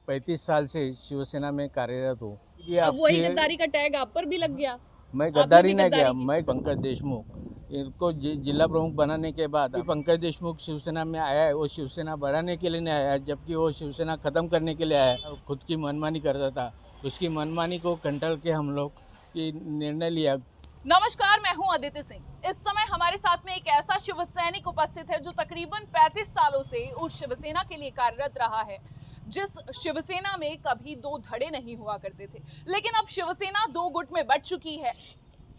35 साल से शिवसेना में कार्यरत हूँ। ये अब वही आपकी गद्दारी का टैग आप पर भी लग गया। मैं आपने गद्दारी भी नहीं किया। गद्दारी की। मैं पंकज देशमुख इनको जिला प्रमुख बनाने के बाद पंकज देशमुख शिवसेना में आया है। वो शिवसेना बढ़ाने के लिए नहीं आया है, जबकि वो शिवसेना खत्म करने के लिए आया है। खुद की मनमानी करता था, उसकी मनमानी को कंट्रोल के हम लोग की निर्णय लिया। नमस्कार, मैं हूं अदिति सिंह। इस समय हमारे साथ में एक ऐसा शिव सैनिक उपस्थित है जो तकरीबन 35 सालों से उस शिवसेना के लिए कार्यरत रहा है जिस शिवसेना में कभी दो धड़े नहीं हुआ करते थे। लेकिन अब शिवसेना दो गुट में बंट चुकी है।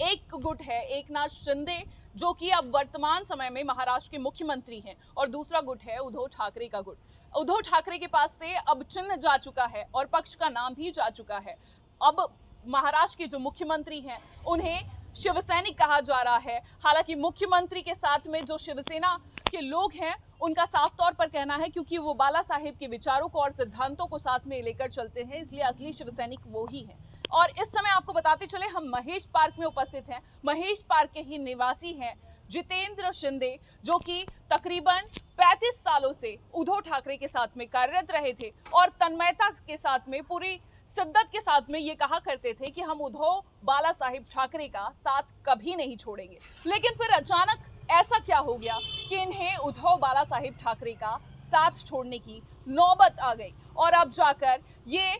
एक गुट है एकनाथ शिंदे जो कि अब वर्तमान समय में महाराष्ट्र के मुख्यमंत्री हैं, और दूसरा गुट है उद्धव ठाकरे का गुट। उद्धव ठाकरे के पास से अब चिन्ह जा चुका है और पक्ष का नाम भी जा चुका है। अब महाराष्ट्र के जो मुख्यमंत्री हैं उन्हें शिवसैनिक कहा जा रहा है। हालांकि मुख्यमंत्री के साथ में जो शिवसेना के लोग हैं उनका साफ तौर पर कहना है, क्योंकि वो बाला साहेब के विचारों को और सिद्धांतों को साथ में लेकर चलते हैं, इसलिए असली शिवसैनिक वो ही हैं। और इस समय आपको बताते चले हम महेश पार्क में उपस्थित हैं। महेश पार्क के ही निवासी हैं जितेंद्र शिंदे, जो कि तकरीबन 35 सालों से उद्धव ठाकरे के साथ में कार्यरत रहे थे और तन्मयता के साथ में, पूरी शिद्दत के साथ में ये कहा करते थे कि हम उद्धव बाला साहेब ठाकरे का साथ कभी नहीं छोड़ेंगे। लेकिन फिर अचानक ऐसा क्या हो गया कि इन्हें उद्धव बाला साहेब ठाकरे का साथ छोड़ने की नौबत आ गई, और अब जाकर ये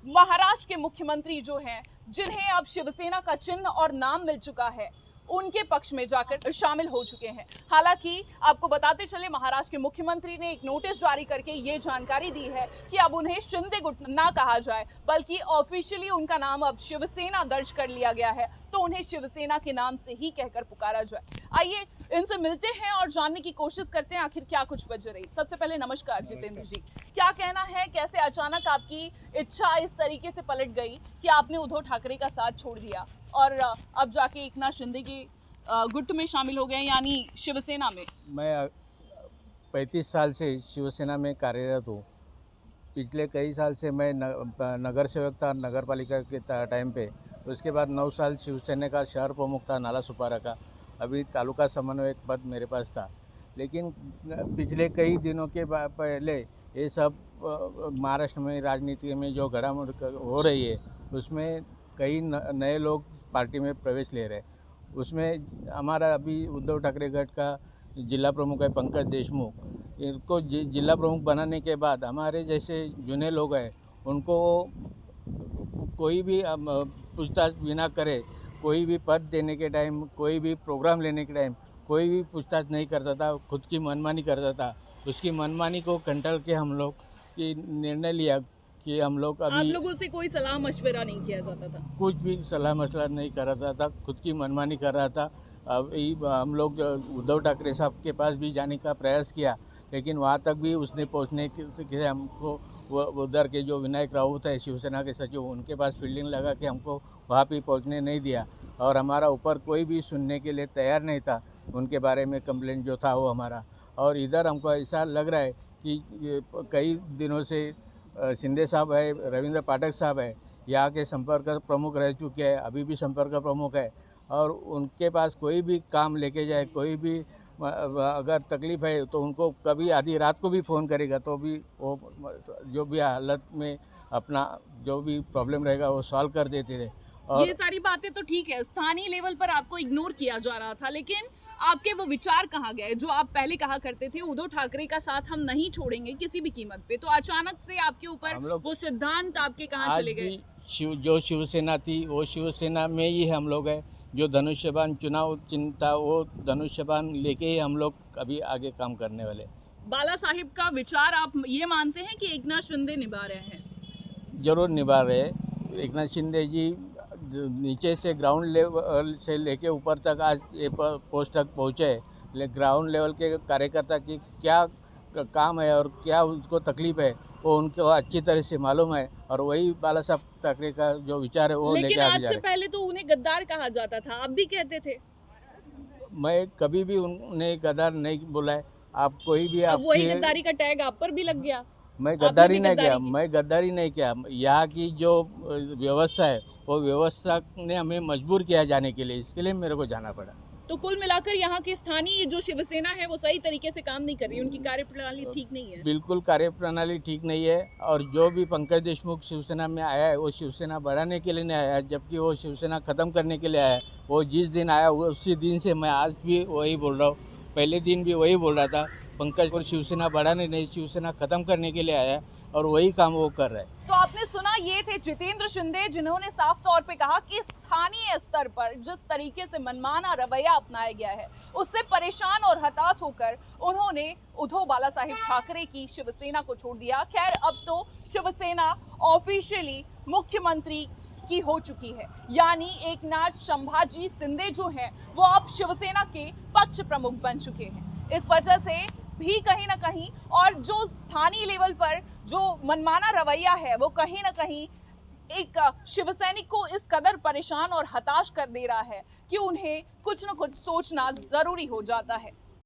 महाराष्ट्र के मुख्यमंत्री जो हैं, जिन्हें अब शिवसेना का चिन्ह और नाम मिल चुका है, उनके पक्ष में जाकर शामिल हो चुके हैं। हालांकि आपको बताते चले महाराष्ट्र के मुख्यमंत्री ने एक नोटिस जारी करके ये जानकारी दी है कि अब उन्हें शिंदे गुट ना कहा जाए, बल्कि ऑफिशियली उनका नाम अब शिवसेना दर्ज कर लिया गया है, तो उन्हें शिवसेना के नाम से ही कहकर पुकारा जाए। आइए इनसे मिलते हैं और जानने की कोशिश करते हैं आखिर क्या कुछ वजह रही। सबसे पहले नमस्कार जितेंद्र जी, क्या कहना है, कैसे अचानक आपकी इच्छा इस तरीके से पलट गई कि आपने उद्धव ठाकरे का साथ छोड़ दिया और अब जाके एकनाथ शिंदे के गुट में शामिल हो गए, यानी शिवसेना में? मैं 35 साल से शिवसेना में कार्यरत हूँ। पिछले कई साल से मैं नगर सेवक था नगर पालिका के टाइम पे। उसके बाद 9 साल शिवसेना का शहर प्रमुख था नाला सुपारा का। अभी तालुका समन्वयक पद मेरे पास था। लेकिन पिछले कई दिनों के पहले ये सब महाराष्ट्र में राजनीति में जो घड़ामुड़ हो रही है, उसमें कई नए लोग पार्टी में प्रवेश ले रहे। उसमें हमारा अभी उद्धव ठाकरे गठ का जिला प्रमुख है पंकज देशमुख। इनको जिला प्रमुख बनाने के बाद हमारे जैसे जुने लोग हैं उनको कोई भी पूछताछ बिना करे, कोई भी पद देने के टाइम, कोई भी प्रोग्राम लेने के टाइम कोई भी पूछताछ नहीं करता था, खुद की मनमानी करता था। उसकी मनमानी को कंट्रोल के हम लोग की निर्णय लिया कि हम लोग आप अभी लोगों से कोई सलाह मशवरा नहीं किया जाता था? कुछ भी सलाह मशवरा नहीं कर रहा था, खुद की मनमानी कर रहा था। अभी हम लोग उद्धव ठाकरे साहब के पास भी जाने का प्रयास किया, लेकिन वहाँ तक भी उसने पहुँचने के हमको वो उधर के जो विनायक राउत है शिवसेना के सचिव, उनके पास फील्डिंग लगा के हमको वहाँ भी पहुँचने नहीं दिया, और हमारा ऊपर कोई भी सुनने के लिए तैयार नहीं था। उनके बारे में कंप्लेंट जो था वो हमारा, और इधर हमको ऐसा लग रहा है कि कई दिनों से शिंदे साहब है, रविंद्र पाठक साहब है, यहाँ के संपर्क प्रमुख रह चुके हैं, अभी भी संपर्क प्रमुख है, और उनके पास कोई भी काम लेके जाए, कोई भी अगर तकलीफ़ है तो उनको कभी आधी रात को भी फ़ोन करेगा तो भी वो जो भी हालत में अपना जो भी प्रॉब्लम रहेगा वो सॉल्व कर देते थे। और ये सारी बातें तो ठीक है, स्थानीय लेवल पर आपको इग्नोर किया जा रहा था, लेकिन आपके वो विचार कहाँ गए जो आप पहले कहा करते थे उद्धव ठाकरे का साथ हम नहीं छोड़ेंगे किसी भी कीमत पे? तो अचानक से आपके ऊपर वो सिद्धांत आपके कहाँ चले गए? जो शिवसेना थी वो शिवसेना में ही हम लोग हैं। जो धनुष्यबान चुनाव चिन्ह था वो धनुष्यबान लेके ही हम लोग अभी आगे काम करने वाले। बाला साहिब का विचार आप ये मानते हैं कि एकनाथ शिंदे निभा रहे हैं? जरूर निभा रहे। एकनाथ शिंदे जी नीचे से ग्राउंड लेवल से लेके ऊपर तक आज ये पोस्ट तक पहुँचे। ग्राउंड लेवल के कार्यकर्ता की क्या काम है और क्या उसको तकलीफ है वो उनको अच्छी तरह से मालूम है, और वही बाला साहब ठाकरे का जो विचार है वो लेके आगे जा रहे हैं। लेकिन आज से पहले तो उन्हें गद्दार कहा जाता था, आप भी कहते थे। मैं कभी भी उन्हें गद्दार नहीं बोला है। आप कोई भी अब वही आपकी गद्दारी का टैग आप पर भी लग गया। मैं आपने गद्दारी भी नहीं किया, की। मैं गद्दारी नहीं किया। यहाँ की जो व्यवस्था है वो व्यवस्था ने हमें मजबूर किया जाने के लिए, इसके लिए मेरे को जाना पड़ा। तो कुल मिलाकर यहाँ की स्थानीय जो शिवसेना है वो सही तरीके से काम नहीं कर रही, उनकी कार्यप्रणाली ठीक नहीं है। बिल्कुल कार्यप्रणाली ठीक नहीं है। और जो भी पंकज देशमुख शिवसेना में आया है वो शिवसेना बढ़ाने के लिए नहीं आया है, जबकि वो शिवसेना ख़त्म करने के लिए आया है। वो जिस दिन आया उसी दिन से मैं आज भी वही बोल रहा हूँ, पहले दिन भी वही बोल रहा था। पंकज को शिवसेना बढ़ाने नहीं, शिवसेना ख़त्म करने के लिए आया है और वही काम वो कर रहा है। तो आपने सुना, ये थे जितेंद्र शिंदे, जिन्होंने साफ तौर पे कहा कि स्थानीय स्तर पर जिस तरीके से मनमाना रवैया अपनाया गया है उससे परेशान और हताश होकर उन्होंने उद्धव बाला साहिब ठाकरे की शिवसेना को छोड़ दिया। खैर, अब तो शिवसेना ऑफिशियली मुख्यमंत्री की हो चुकी है, यानी एकनाथ संभाजी शिंदे जो हैं वो अब शिवसेना के पक्ष प्रमुख बन चुके हैं। इस वजह से भी कहीं ना कहीं, और जो स्थानीय लेवल पर जो मनमाना रवैया है वो कहीं ना कहीं एक शिवसैनिक को इस कदर परेशान और हताश कर दे रहा है कि उन्हें कुछ न कुछ सोचना जरूरी हो जाता है।